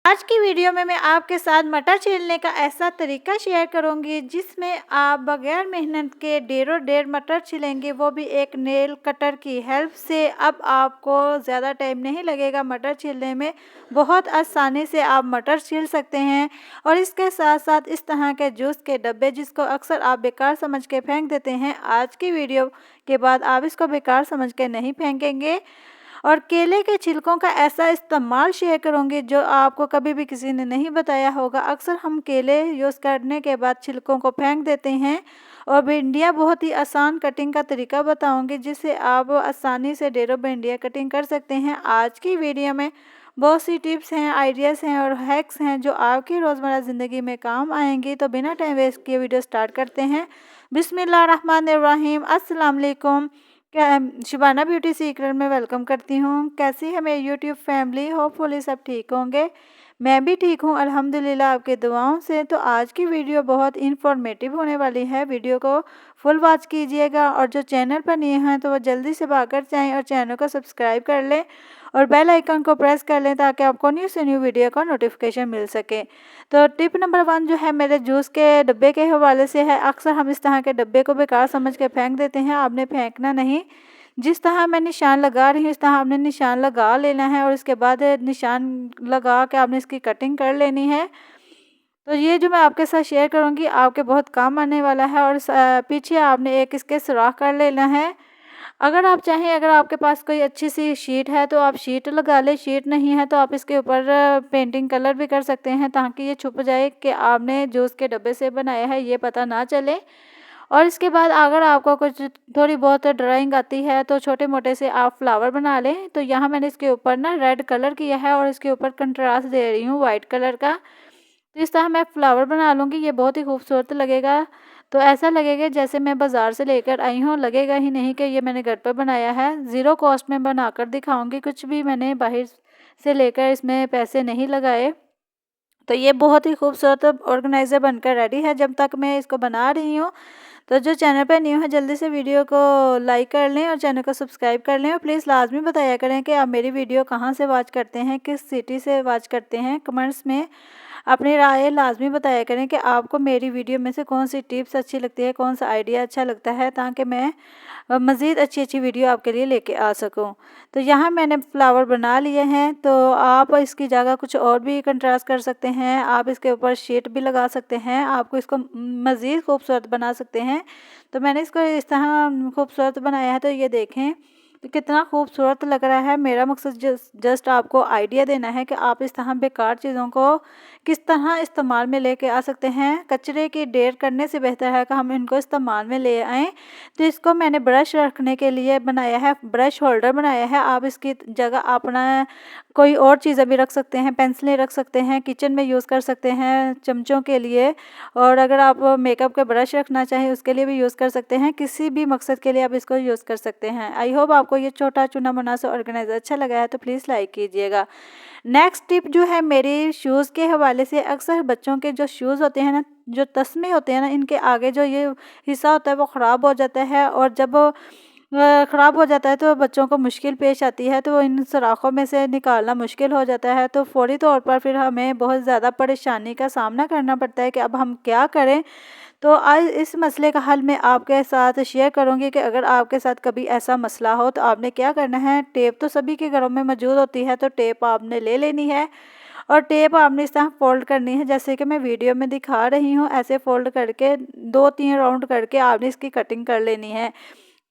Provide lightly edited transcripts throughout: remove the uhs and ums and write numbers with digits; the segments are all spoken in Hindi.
आज की वीडियो में मैं आपके साथ मटर छीलने का ऐसा तरीका शेयर करूंगी जिसमें आप बगैर मेहनत के ढेरों ढेर मटर छीलेंगे, वो भी एक नेल कटर की हेल्प से। अब आपको ज़्यादा टाइम नहीं लगेगा मटर छीलने में, बहुत आसानी से आप मटर छील सकते हैं। और इसके साथ साथ इस तरह के जूस के डब्बे जिसको अक्सर आप बेकार समझ के फेंक देते हैं, आज की वीडियो के बाद आप इसको बेकार समझ के नहीं फेंकेंगे। और केले के छिलकों का ऐसा इस्तेमाल शेयर करूंगी जो आपको कभी भी किसी ने नहीं बताया होगा। अक्सर हम केले यूज़ करने के बाद छिलकों को फेंक देते हैं। और भिंडियाँ बहुत ही आसान कटिंग का तरीका बताऊंगी जिससे आप आसानी से ढेरों भिंडियाँ कटिंग कर सकते हैं। आज की वीडियो में बहुत सी टिप्स हैं, आइडियाज़ हैं और हैक्स हैं जो आपकी रोज़मर्रा ज़िंदगी में काम आएंगी। तो बिना टाइम वेस्ट किए वीडियो स्टार्ट करते हैं। बिस्मिल्लाहिर्रहमानिर्रहीम। अस्सलाम वालेकुम। क्या शिबाना ब्यूटी सीक्रेट में वेलकम करती हूँ। कैसी है मेरी यूट्यूब फैमिली? होपफुली सब ठीक होंगे। मैं भी ठीक हूँ अल्हम्दुलिल्लाह आपके दुआओं से। तो आज की वीडियो बहुत इन्फॉर्मेटिव होने वाली है, वीडियो को फुल वॉच कीजिएगा। और जो चैनल पर नए हैं तो वो जल्दी से भागकर जाएँ और चैनल को सब्सक्राइब कर लें और बेल आइकन को प्रेस कर लें ताकि आपको न्यू से न्यू वीडियो का नोटिफिकेशन मिल सके। तो टिप नंबर 1 जो है मेरे जूस के डब्बे के हवाले से है। अक्सर हम इस तरह के डब्बे को बेकार समझ के फेंक देते हैं, आपने फेंकना नहीं। जिस तरह मैं निशान लगा रही हूँ इस तरह आपने निशान लगा लेना है और इसके बाद निशान लगा के आपने इसकी कटिंग कर लेनी है। तो ये जो मैं आपके साथ शेयर करूँगी आपके बहुत काम आने वाला है। और पीछे आपने एक इसके सुराख कर लेना है। अगर आप चाहें, अगर आपके पास कोई अच्छी सी शीट है तो आप शीट लगा लें, शीट नहीं है तो आप इसके ऊपर पेंटिंग कलर भी कर सकते हैं ताकि ये छुप जाए कि आपने जूस के डब्बे से बनाया है, ये पता ना चले। और इसके बाद अगर आपको कुछ थोड़ी बहुत ड्राइंग आती है तो छोटे मोटे से आप फ्लावर बना लें। तो यहाँ मैंने इसके ऊपर ना रेड कलर किया है और इसके ऊपर कंट्रास्ट दे रही हूँ वाइट कलर का। तो इस तरह मैं फ्लावर बना लूँगी, ये बहुत ही खूबसूरत लगेगा। तो ऐसा लगेगा जैसे मैं बाज़ार से लेकर आई हूँ, लगेगा ही नहीं कि ये मैंने घर पर बनाया है। ज़ीरो कॉस्ट में बनाकर दिखाऊंगी, कुछ भी मैंने बाहर से लेकर इसमें पैसे नहीं लगाए। तो ये बहुत ही खूबसूरत ऑर्गेनाइज़र बनकर रेडी है। जब तक मैं इसको बना रही हूँ तो जो चैनल पर न्यू है जल्दी से वीडियो को लाइक कर लें और चैनल को सब्सक्राइब कर लें। और प्लीज़ लाजमी बताया करें कि आप मेरी वीडियो कहाँ से वॉच करते हैं, किस सिटी से वॉच करते हैं। कमेंट्स में अपनी राय लाजमी बताया करें कि आपको मेरी वीडियो में से कौन सी टिप्स अच्छी लगती है, कौन सा आइडिया अच्छा लगता है, ताकि मैं मज़ीद अच्छी अच्छी वीडियो आपके लिए लेके आ सकूं। तो यहाँ मैंने फ्लावर बना लिए हैं। तो आप इसकी जगह कुछ और भी कंट्रास्ट कर सकते हैं, आप इसके ऊपर शीट भी लगा सकते हैं, आपको इसको मज़ीद खूबसूरत बना सकते हैं। तो मैंने इसको इस तरह खूबसूरत बनाया है। तो ये देखें तो कितना खूबसूरत लग रहा है। मेरा मकसद जस्ट आपको आइडिया देना है कि आप इस तरह बेकार चीज़ों को किस तरह इस्तेमाल में लेके आ सकते हैं। कचरे की ढेर करने से बेहतर है कि हम इनको इस्तेमाल में ले आएँ। तो इसको मैंने ब्रश रखने के लिए बनाया है, ब्रश होल्डर बनाया है। आप इसकी जगह अपना कोई और चीज़ें भी रख सकते हैं, पेंसिलें रख सकते हैं, किचन में यूज़ कर सकते हैं चमचों के लिए। और अगर आप मेकअप के ब्रश रखना चाहें उसके लिए भी यूज़ कर सकते हैं, किसी भी मकसद के लिए आप इसको यूज़ कर सकते हैं। आई होप आपको ये छोटा चुना मुना सा ऑर्गेनाइजर अच्छा लगा है तो प्लीज़ लाइक कीजिएगा। नेक्स्ट टिप जो है मेरी शूज़ के हवाले से। अक्सर बच्चों के जो शूज़ होते हैं ना, जो तस्मे होते हैं ना, इनके आगे जो ये हिस्सा होता है वो ख़राब हो जाता है। और जब ख़राब हो जाता है तो बच्चों को मुश्किल पेश आती है, तो इन सुराखों में से निकालना मुश्किल हो जाता है। तो फ़ौरी तौर पर फिर हमें बहुत ज़्यादा परेशानी का सामना करना पड़ता है कि अब हम क्या करें। तो आज इस मसले का हल मैं आपके साथ शेयर करूंगी कि अगर आपके साथ कभी ऐसा मसला हो तो आपने क्या करना है। टेप तो सभी के घरों में मौजूद होती है, तो टेप आपने ले लेनी है और टेप आपने इस तरह फोल्ड करनी है जैसे कि मैं वीडियो में दिखा रही हूँ। ऐसे फोल्ड करके 2-3 राउंड करके आपने इसकी कटिंग कर लेनी है।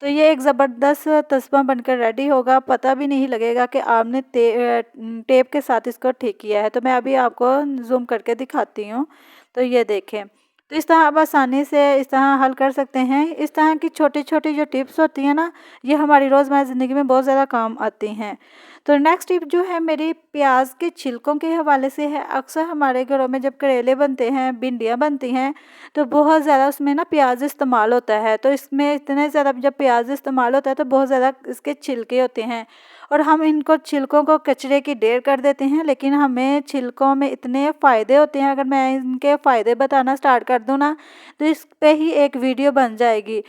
तो ये एक ज़बरदस्त तस्मा बनकर रेडी होगा, पता भी नहीं लगेगा कि आपने टेप के साथ इसको ठीक किया है। तो मैं अभी आपको जूम करके दिखाती हूँ। तो ये देखें, तो इस तरह आप आसानी से इस तरह हल कर सकते हैं। इस तरह की छोटी छोटी जो टिप्स होती हैं ना, ये हमारी रोज़मर्रा ज़िंदगी में बहुत ज़्यादा काम आती हैं। तो नेक्स्ट टिप जो है मेरी प्याज के छिलकों के हवाले से है। अक्सर हमारे घरों में जब करेले बनते हैं, भिंडियाँ बनती हैं, तो बहुत ज़्यादा उसमें ना प्याज इस्तेमाल होता है। तो इसमें इतने ज़्यादा जब प्याज इस्तेमाल होता है तो बहुत ज़्यादा इसके छिलके होते हैं और हम इनको छिलकों को कचरे की ढेर कर देते हैं। लेकिन हमें छिलकों में इतने फ़ायदे होते हैं, अगर मैं इनके फ़ायदे बताना स्टार्ट कर दूँ ना तो इस पे ही एक वीडियो बन जाएगी।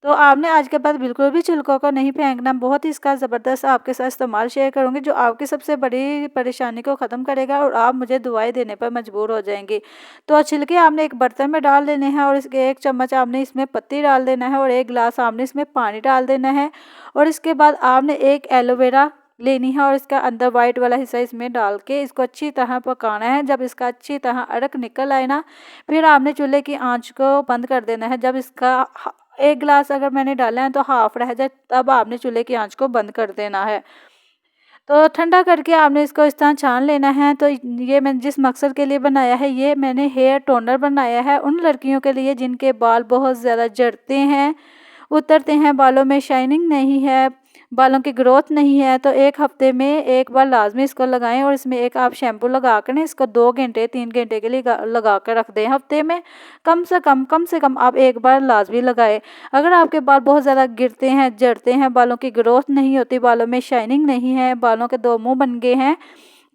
तो आपने आज के बाद बिल्कुल भी छिलकों को नहीं फेंकना। बहुत ही इसका ज़बरदस्त आपके साथ इस्तेमाल शेयर करूँगी जो आपकी सबसे बड़ी परेशानी को ख़त्म करेगा और आप मुझे दुआएँ देने पर मजबूर हो जाएँगी। तो छिलके आपने एक बर्तन में डाल लेने हैं और इसके 1 चम्मच आपने इसमें पत्ती डाल देना है और 1 गिलास आपने इसमें पानी डाल देना है। और इसके बाद आपने एक एलोवेरा लेनी है और इसका अंदर वाइट वाला हिस्सा इसमें डाल के इसको अच्छी तरह पकाना है। जब इसका अच्छी तरह अरक निकल आए ना, फिर आपने चूल्हे की आँच को बंद कर देना है। जब इसका 1 गिलास अगर मैंने डाला है तो हाफ रह जाए, तब आपने चूल्हे की आँच को बंद कर देना है। तो ठंडा करके आपने इसको इस तरह छान लेना है। तो ये मैंने जिस मकसद के लिए बनाया है, ये मैंने हेयर टोनर बनाया है उन लड़कियों के लिए जिनके बाल बहुत ज़्यादा झड़ते हैं, उतरते हैं, बालों में शाइनिंग नहीं है, बालों की ग्रोथ नहीं है। तो 1 हफ्ते में 1 बार लाजमी इसको लगाएं और इसमें एक आप शैम्पू लगा कर ना इसको 2 घंटे 3 घंटे के लिए लगा कर रख दें। हफ्ते में कम से कम आप 1 बार लाजमी लगाएं। अगर आपके बाल बहुत ज़्यादा गिरते हैं, झड़ते हैं, बालों की ग्रोथ नहीं होती, बालों में शाइनिंग नहीं है, बालों के 2 मुंह बन गए हैं,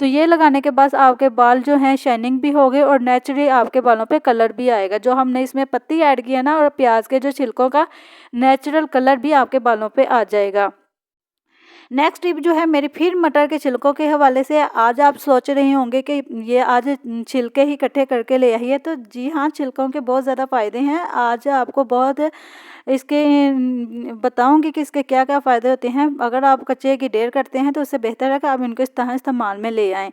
तो ये लगाने के बाद आपके बाल जो हैं शाइनिंग भी हो गए और नेचुरली आपके बालों पे कलर भी आएगा। जो हमने इसमें पत्ती ऐड की है ना और प्याज के जो छिलकों का नेचुरल कलर भी आपके बालों पे आ जाएगा। नेक्स्ट टिप जो है मेरी फिर मटर के छिलकों के हवाले से। आज आप सोच रहे होंगे कि ये आज छिलके ही इकट्ठे करके ले आई है, तो जी हाँ, छिलकों के बहुत ज़्यादा फ़ायदे हैं। आज आपको बहुत इसके बताऊंगी कि इसके क्या क्या फ़ायदे होते हैं। अगर आप कच्चे की ढेर करते हैं तो उससे बेहतर है कि आप इनको इस तरह इस्तेमाल में ले आएँ।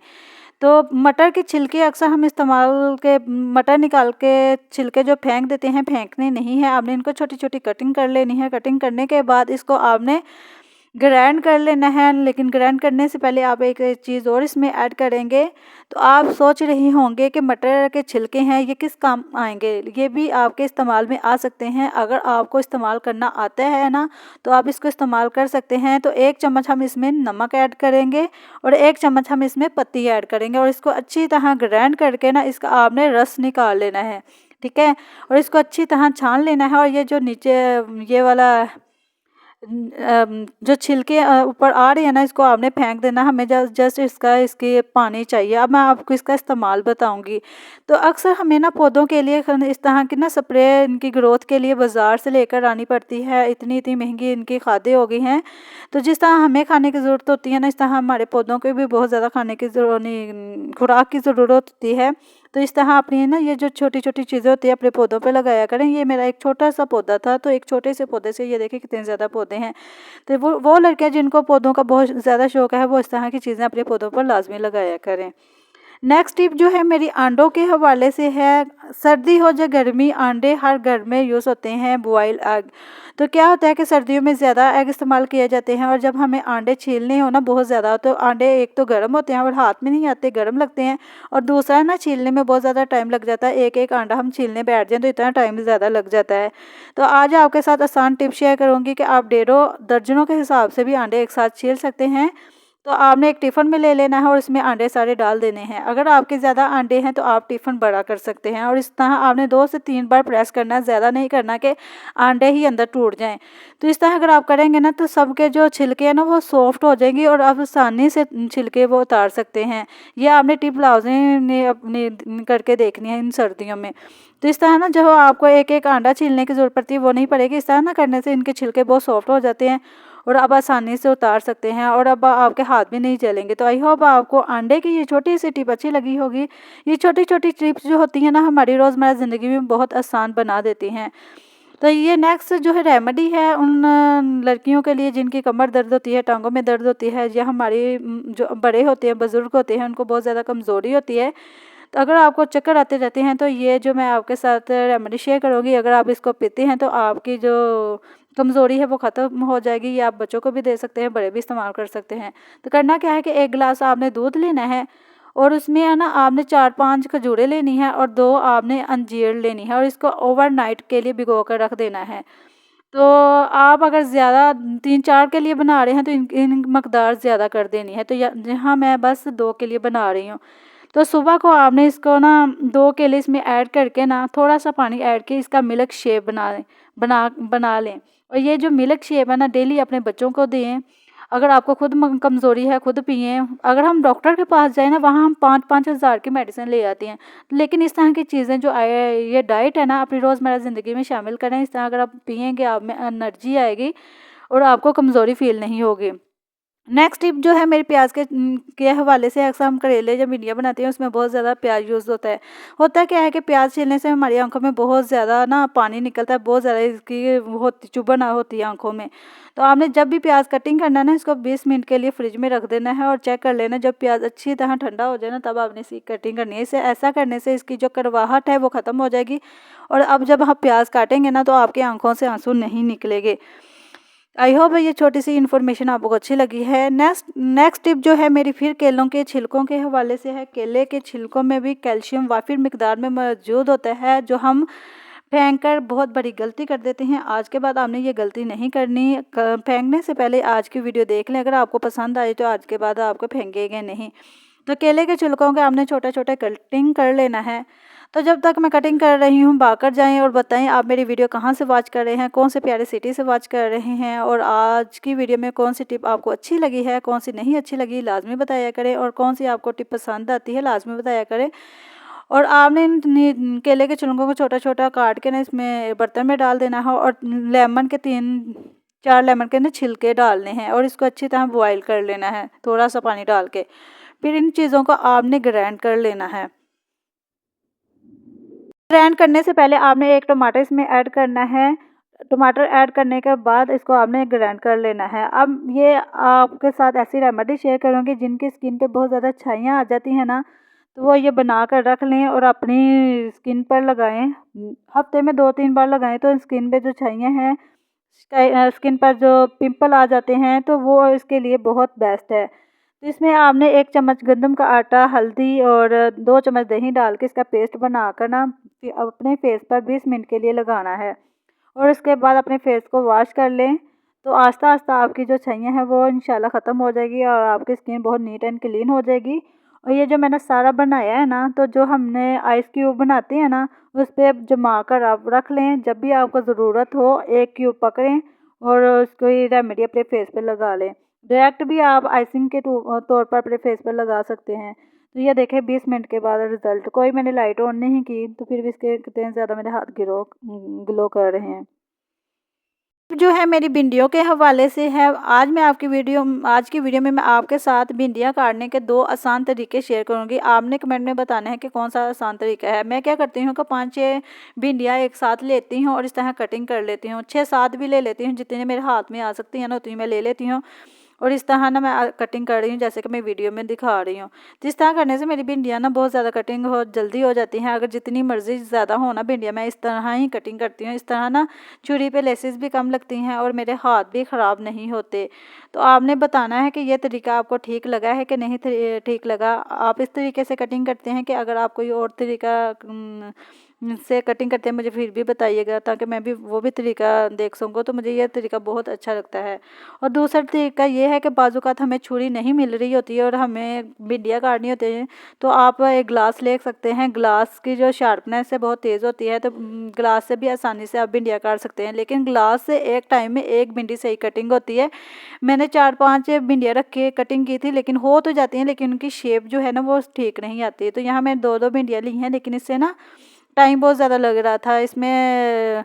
तो मटर के छिलके अक्सर हम इस्तेमाल के मटर निकाल के छिलके जो फेंक देते हैं, फेंकने नहीं है। आपने इनको छोटी छोटी कटिंग कर लेनी है। कटिंग करने के बाद इसको आपने ग्राइंड कर लेना है। लेकिन ग्राइंड करने से पहले आप एक चीज़ और इसमें ऐड करेंगे। तो आप सोच रही होंगे कि मटर के छिलके हैं ये किस काम आएंगे। ये भी आपके इस्तेमाल में आ सकते हैं। अगर आपको इस्तेमाल करना आता है ना, तो आप इसको इस्तेमाल कर सकते हैं। तो 1 चम्मच हम इसमें नमक ऐड करेंगे और 1 चम्मच हम इसमें पत्ती ऐड करेंगे और इसको अच्छी तरह ग्राइंड करके ना इसका आपने रस निकाल लेना है, ठीक है। और इसको अच्छी तरह छान लेना है। और ये जो नीचे ये वाला जो छिलके ऊपर आ रहे हैं ना, इसको आपने फेंक देना। हमें जस्ट इसकी पानी चाहिए। अब मैं आपको इसका इस्तेमाल बताऊंगी। तो अक्सर हमें ना पौधों के लिए इस तरह की ना स्प्रे इनकी ग्रोथ के लिए बाज़ार से लेकर आनी पड़ती है। इतनी इतनी महंगी इनकी खादें हो गई हैं। तो जिस तरह हमें खाने की ज़रूरत होती है ना, इस तरह हमारे पौधों को भी बहुत ज़्यादा खाने की खुराक की ज़रूरत होती है। तो इस तरह अपनी ना ये जो छोटी छोटी चीज़ें होती है अपने पौधों पे लगाया करें। ये मेरा एक छोटा सा पौधा था, तो एक छोटे से पौधे से ये देखिए कितने ज़्यादा पौधे हैं। तो वो लड़कियां जिनको पौधों का बहुत ज़्यादा शौक है, वो इस तरह की चीज़ें अपने पौधों पर लाजमी लगाया करें। नेक्स्ट टिप जो है मेरी अंडों के हवाले से है। सर्दी हो या गर्मी, अंडे हर घर में यूज़ होते हैं। बॉयल एग, तो क्या होता है कि सर्दियों में ज़्यादा एग इस्तेमाल किए जाते हैं और जब हमें अंडे छीलने हो ना बहुत ज़्यादा, तो अंडे एक तो गर्म होते हैं और हाथ में नहीं आते, गर्म लगते हैं। और दूसरा ना छीलने में बहुत ज़्यादा टाइम लग जाता है। एक एक अंडा हम छीलने बैठ जाएँ तो इतना टाइम ज़्यादा लग जाता है। तो आज आपके साथ आसान टिप शेयर करूँगी कि आप डेढ़ों दर्जनों के हिसाब से भी अंडे एक साथ छील सकते हैं। तो आपने एक टिफ़िन में ले लेना है और इसमें अंडे सारे डाल देने हैं। अगर आपके ज़्यादा अंडे हैं तो आप टिफ़िन बड़ा कर सकते हैं और इस तरह आपने 2 से 3 बार प्रेस करना है, ज़्यादा नहीं करना कि अंडे ही अंदर टूट जाएं। तो इस तरह अगर आप करेंगे ना, तो सबके जो छिलके हैं ना वो सॉफ्ट हो जाएंगी और आप आसानी से छिलके वो उतार सकते हैं। ये आपने टिप लाजमी ने अपनी करके देखनी है इन सर्दियों में। तो इस तरह ना जो आपको एक एक अंडा छीलने की ज़रूरत पड़ती है वो नहीं पड़ेगी। इस तरह ना करने से इनके छिलके बहुत सॉफ्ट हो जाते हैं और आप आसानी से उतार सकते हैं और अब आपके हाथ भी नहीं जलेंगे। तो आई होप आपको अंडे की ये छोटी सी टिप अच्छी लगी होगी। ये छोटी छोटी टिप्स जो होती हैं ना हमारी रोज़मर्रा ज़िंदगी में बहुत आसान बना देती हैं। तो ये नेक्स्ट जो है रेमेडी है उन लड़कियों के लिए जिनकी कमर दर्द होती है, टांगों में दर्द होती है, या हमारी जो बड़े होते हैं, बुज़ुर्ग होते हैं, उनको बहुत ज़्यादा कमज़ोरी होती है। तो अगर आपको चक्कर आते रहते हैं तो ये जो मैं आपके साथ रेमेडी शेयर करूँगी, अगर आप इसको पीते हैं तो आपकी जो कमज़ोरी है वो ख़त्म हो जाएगी। ये आप बच्चों को भी दे सकते हैं, बड़े भी इस्तेमाल कर सकते हैं। तो करना क्या है कि 1 गिलास आपने दूध लेना है और उसमें है ना आपने 4-5 खजूरें लेनी है और 2 आपने अंजीर लेनी है और इसको ओवरनाइट के लिए भिगो कर रख देना है। तो आप अगर ज़्यादा 3-4 के लिए बना रहे हैं तो इन मकदार ज़्यादा कर देनी है। तो यहाँ मैं बस 2 के लिए बना रही हूँ। तो सुबह को आपने इसको ना 2 केले इसमें ऐड करके ना थोड़ा सा पानी ऐड के इसका मिल्क शेक बना लें। और ये जो मिल्क शेक है ना डेली अपने बच्चों को दें, अगर आपको खुद कमज़ोरी है खुद पिएँ। अगर हम डॉक्टर के पास जाएँ ना, वहाँ हम 5-5 हज़ार की मेडिसिन ले आते हैं। लेकिन इस तरह की चीज़ें जो ये डाइट है ना, अपनी रोज़मर्रा ज़िंदगी में शामिल करें। इस तरह अगर आप पिएँगे, आप में एनर्जी आएगी और आपको कमज़ोरी फ़ील नहीं होगी। नेक्स्ट टिप जो है मेरी प्याज के हवाले से, अक्सर हम करेले जब भिंडियाँ बनाते हैं उसमें बहुत ज़्यादा प्याज यूज़ होता है। होता क्या है कि प्याज छीलने से हमारी आंखों में बहुत ज़्यादा ना पानी निकलता है, बहुत ज़्यादा इसकी होती चुभन होती है आंखों में। तो आपने जब भी प्याज कटिंग करना है ना, इसको 20 मिनट के लिए फ्रिज में रख देना है और चेक कर लेना, जब प्याज अच्छी तरह ठंडा हो जाए ना, तब आपने इसकी कटिंग करनी है। इसे ऐसा करने से इसकी जो कड़वाहट है वो ख़त्म हो जाएगी और अब जब आप प्याज काटेंगे ना, तो आपकी आंखों से आंसू नहीं निकलेंगे। आई होप ये छोटी सी इन्फॉर्मेशन आपको अच्छी लगी है। नेक्स्ट टिप जो है मेरी फिर केलों के छिलकों के हवाले से है। केले के छिलकों में भी कैल्शियम वाफिर मिकदार में मौजूद होता है, जो हम फेंक कर बहुत बड़ी गलती कर देते हैं। आज के बाद आपने ये गलती नहीं करनी। फेंकने से पहले आज की वीडियो देख लें, अगर आपको पसंद आए तो आज के बाद आपको फेंकेंगे नहीं। तो केले के छिलकों के आपने छोटे छोटे कटिंग कर लेना है। तो जब तक मैं कटिंग कर रही हूँ, भागकर जाएँ और बताएं आप मेरी वीडियो कहाँ से वॉच कर रहे हैं, कौन से प्यारे सिटी से वॉच कर रहे हैं, और आज की वीडियो में कौन सी टिप आपको अच्छी लगी है, कौन सी नहीं अच्छी लगी लाजमी बताया करें, और कौन सी आपको टिप पसंद आती है लाजमी बताया करें। और आपने केले के छिलकों को छोटा छोटा काट के ना इसमें बर्तन में डाल देना है और लेमन के 3-4 लेमन के ना छिलके डालने हैं और इसको अच्छी तरह बॉयल कर लेना है थोड़ा सा पानी डाल के। फिर इन चीज़ों को आपने ग्राइंड कर लेना है। ग्राइंड करने से पहले आपने एक टमाटर इसमें ऐड करना है। टमाटर ऐड करने के बाद इसको आपने ग्राइंड कर लेना है। अब ये आपके साथ ऐसी रेमेडी शेयर करूँगी जिनकी स्किन पे बहुत ज़्यादा छाइयाँ आ जाती हैं ना, तो वो ये बना कर रख लें और अपनी स्किन पर लगाएं। हफ्ते में 2-3 बार लगाएं तो स्किन पे जो छाइयाँ हैं, स्किन पर जो पिंपल आ जाते हैं, तो वो इसके लिए बहुत बेस्ट है। तो इसमें आपने 1 चम्मच गंदम का आटा, हल्दी और 2 चम्मच दही डाल के इसका पेस्ट बनाकर ना अपने फेस पर 20 मिनट के लिए लगाना है और इसके बाद अपने फेस को वॉश कर लें। तो आस्ता आस्ता आपकी जो छाइयाँ हैं वो इंशाल्लाह ख़त्म हो जाएगी और आपकी स्किन बहुत नीट एंड क्लीन हो जाएगी। और ये जो मैंने सारा बनाया है ना, तो जो हमने आइस क्यूब बनाते हैं ना, उस पर जमा कर आप रख लें। जब भी आपको ज़रूरत हो 1 क्यूब पकड़ें और उसको ये रेमेडी अपने फेस पे लगा लें। डायरेक्ट भी आप आइसिंग के तौर पर अपने फेस पर लगा सकते हैं। तो ये देखें 20 मिनट के बाद रिज़ल्ट। कोई मैंने लाइट ऑन नहीं की तो फिर भी इसके कितने ज़्यादा मेरे हाथ ग्लो कर रहे हैं। जो है मेरी भिंडियों के हवाले से है। आज की वीडियो में मैं आपके साथ भिंडियाँ काटने के 2 आसान तरीके शेयर करूँगी। आपने कमेंट में बताना है कि कौन सा आसान तरीका है। मैं क्या करती हूँ कि 5-6 भिंडियाँ एक साथ लेती हूँ और इस तरह कटिंग कर लेती हूँ। 6-7 भी ले लेती हूँ, जितने मेरे हाथ में आ सकती हैं ना उतनी मैं ले लेती हूँ और इस तरह ना मैं कटिंग कर रही हूँ जैसे कि मैं वीडियो में दिखा रही हूँ। जिस तरह करने से मेरी भिंडियाँ ना बहुत ज़्यादा कटिंग जल्दी हो जाती हैं। अगर जितनी मर्ज़ी ज़्यादा हो ना भिंडियाँ, मैं इस तरह ही कटिंग करती हूँ। इस तरह ना छुरी पे लेसेस भी कम लगती हैं और मेरे हाथ भी ख़राब नहीं होते। तो आपने बताना है कि ये तरीका आपको ठीक लगा है कि नहीं ठीक लगा। आप इस तरीके से कटिंग करते हैं कि अगर आप कोई और तरीका से कटिंग करते हैं मुझे फिर भी बताइएगा, ताकि मैं भी वो भी तरीका देख सकूँ। तो मुझे ये तरीका बहुत अच्छा लगता है। और दूसरा तरीका ये है कि बाज़ूकात हमें छुरी नहीं मिल रही होती है और हमें भिंडियाँ काटनी होती हैं, तो आप एक ग्लास ले सकते हैं। ग्लास की जो शार्पनेस है बहुत तेज़ होती है, तो ग्लास से भी आसानी से आप भिंडियाँ काट सकते हैं। लेकिन ग्लास से एक टाइम में 1 भिंडी सही कटिंग होती है। मैंने 4-5 भिंडियाँ रख के कटिंग की थी, लेकिन हो तो जाती हैं लेकिन उनकी शेप जो है ना वो ठीक नहीं आती। तो यहाँ मैंने 2-2 भिंडियाँ ली हैं, लेकिन इससे ना टाइम बहुत ज़्यादा लग रहा था। इसमें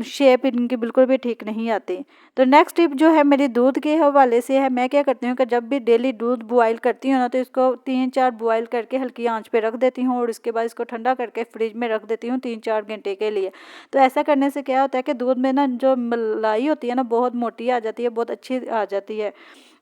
शेप इनकी बिल्कुल भी ठीक नहीं आती। तो नेक्स्ट टिप जो है मेरी दूध के हवाले से है। मैं क्या करती हूँ कि जब भी डेली दूध बॉयल करती हूँ ना, तो इसको 3-4 बॉयल करके हल्की आंच पे रख देती हूँ और उसके बाद इसको ठंडा करके फ्रिज में रख देती हूँ 3-4 घंटे के लिए। तो ऐसा करने से क्या होता है कि दूध में ना जो मलाई होती है ना बहुत मोटी आ जाती है, बहुत अच्छी आ जाती है।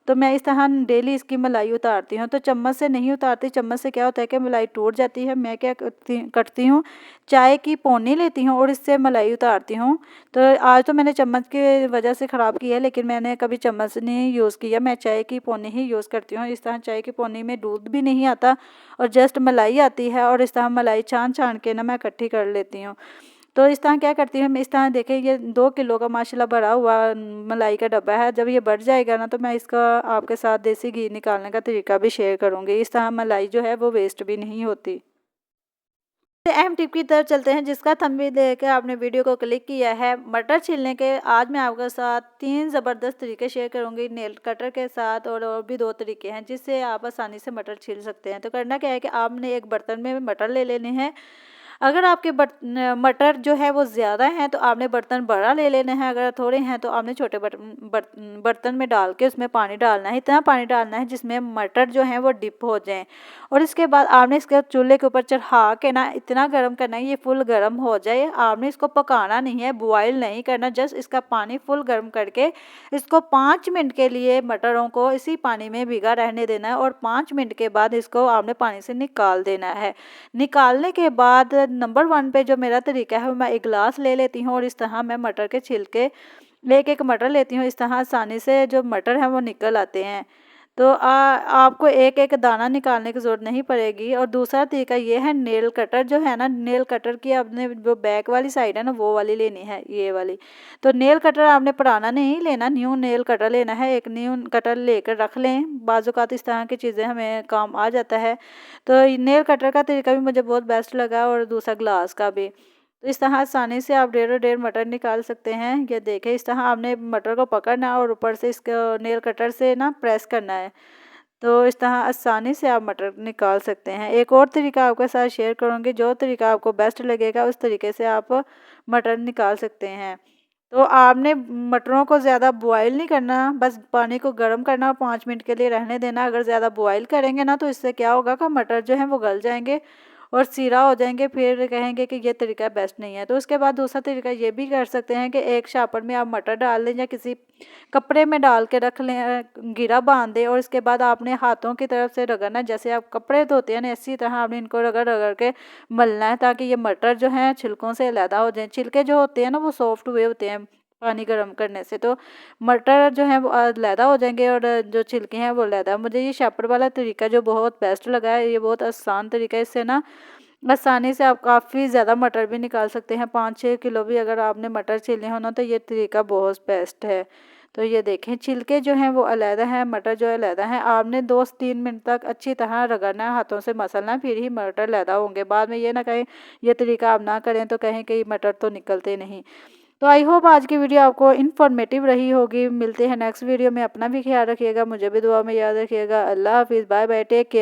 तो मैं इस तरह डेली इसकी मलाई उतारती हूँ। तो चम्मच से नहीं उतारती, चम्मच से क्या होता है कि मलाई टूट जाती है। मैं क्या करती हूँ, चाय की पौनी लेती हूँ और इससे मलाई उतारती हूँ। तो आज तो मैंने चम्मच की वजह से ख़राब किया है, लेकिन मैंने कभी चम्मच नहीं यूज़ किया, मैं चाय की पौनी ही यूज़ करती हूँ। इस तरह चाय की पौनी में दूध भी नहीं आता और जस्ट मलाई आती है और इस तरह मलाई छान छान के ना मैं इकट्ठी कर लेती हूँ। तो इस तरह क्या करती हूँ मैं, इस तरह देखें ये 2 किलो का माशाल्लाह भरा हुआ मलाई का डब्बा है। जब ये बढ़ जाएगा ना, तो मैं इसका आपके साथ देसी घी निकालने का तरीका भी शेयर करूँगी। इस तरह मलाई जो है वो वेस्ट भी नहीं होती। अहम टिप की तरफ चलते हैं जिसका थंबनेल देखकर आपने वीडियो को क्लिक किया है। मटर छीलने के आज मैं आपके साथ 3 ज़बरदस्त तरीके शेयर करूंगी नेल कटर के साथ, और भी 2 तरीके हैं जिससे आप आसानी से मटर छील सकते हैं। तो करना क्या है कि आपने एक बर्तन में मटर ले लेने हैं। अगर आपके मटर जो है वो ज़्यादा हैं तो आपने बर्तन बड़ा ले लेना है, अगर थोड़े हैं तो आपने छोटे बर्तन में डाल के उसमें पानी डालना है। इतना पानी डालना है जिसमें मटर जो हैं वो डिप हो जाएं, और इसके बाद आपने इसके चूल्हे के ऊपर चढ़ा के ना इतना गर्म करना है ये फुल गर्म हो जाए। आपने इसको पकाना नहीं है, बॉयल नहीं करना, जस्ट इसका पानी फुल गर्म करके इसको 5 मिनट के लिए मटरों को इसी पानी में भिगा रहने देना है, और 5 मिनट के बाद इसको आपने पानी से निकाल देना है। निकालने के बाद नंबर 1 पे जो मेरा तरीका है वो मैं एक गिलास ले लेती हूँ, और इस तरह मैं मटर के छिलके एक एक मटर लेती हूँ। इस तरह आसानी से जो मटर हैं वो निकल आते हैं, तो आपको एक एक दाना निकालने की ज़रूरत नहीं पड़ेगी। और दूसरा तरीका ये है नेल कटर जो है ना, नेल कटर की आपने जो बैक वाली साइड है ना वो वाली लेनी है, ये वाली। तो नेल कटर आपने पुराना नहीं लेना, न्यू नेल कटर लेना है। एक न्यू कटर लेकर रख लें, बाज़-औक़ात इस तरह की चीज़ें हमें काम आ जाता है। तो नेल कटर का तरीका भी मुझे बहुत बेस्ट लगा, और दूसरा ग्लास का भी। तो इस तरह आसानी से आप डेढ़ डेढ़ मटर निकाल सकते हैं। ये देखें, इस तरह आपने मटर को पकड़ना है और ऊपर से इसको नेल कटर से ना प्रेस करना है, तो इस तरह आसानी से आप मटर निकाल सकते हैं। एक और तरीका आपके साथ शेयर करूँगी, जो तरीका आपको बेस्ट लगेगा उस तरीके से आप मटर निकाल सकते हैं। तो आपने मटरों को ज़्यादा बॉयल नहीं करना, बस पानी को गर्म करना और 5 मिनट के लिए रहने देना। अगर ज़्यादा बॉयल करेंगे ना तो इससे क्या होगा कि मटर जो हैं वो गल जाएंगे और सीरा हो जाएंगे, फिर कहेंगे कि ये तरीका बेस्ट नहीं है। तो उसके बाद दूसरा तरीका ये भी कर सकते हैं कि एक शापर में आप मटर डाल लें या किसी कपड़े में डाल के रख लें, घेरा बांध दें, और इसके बाद आपने हाथों की तरफ से रगड़ना, जैसे आप कपड़े धोते हैं ना इसी तरह आपने इनको रगड़ रगड़ के मलना है, ताकि ये मटर जो हैं छिलकों से अलहदा हो जाएं। छिलके जो होते हैं ना वो सॉफ्ट हुए होते हैं पानी गर्म करने से, तो मटर जो है वो अलहदा हो जाएंगे और जो छिलके हैं वो अलहदा। मुझे ये शापर वाला तरीका जो बहुत बेस्ट लगा है, ये बहुत आसान तरीका है, इससे ना आसानी से आप काफ़ी ज़्यादा मटर भी निकाल सकते हैं। 5-6 किलो भी अगर आपने मटर छीलने हो ना तो ये तरीका बहुत बेस्ट है। तो ये देखें, छिलके जो हैं वो अलहदा हैं, मटर जो है अलहदा है। आपने 2 से 3 मिनट तक अच्छी तरह रगड़ना है, हाथों से मसलना है, फिर ही मटर अलहदा होंगे। बाद में ये ना कहें ये तरीका आप ना करें तो कहें कि मटर तो निकलते नहीं। तो आई होप आज की वीडियो आपको इन्फॉर्मेटिव रही होगी। मिलते हैं नेक्स्ट वीडियो में, अपना भी ख्याल रखिएगा, मुझे भी दुआ में याद रखिएगा। अल्लाह हाफिज़, बाय बाय, टेक केयर।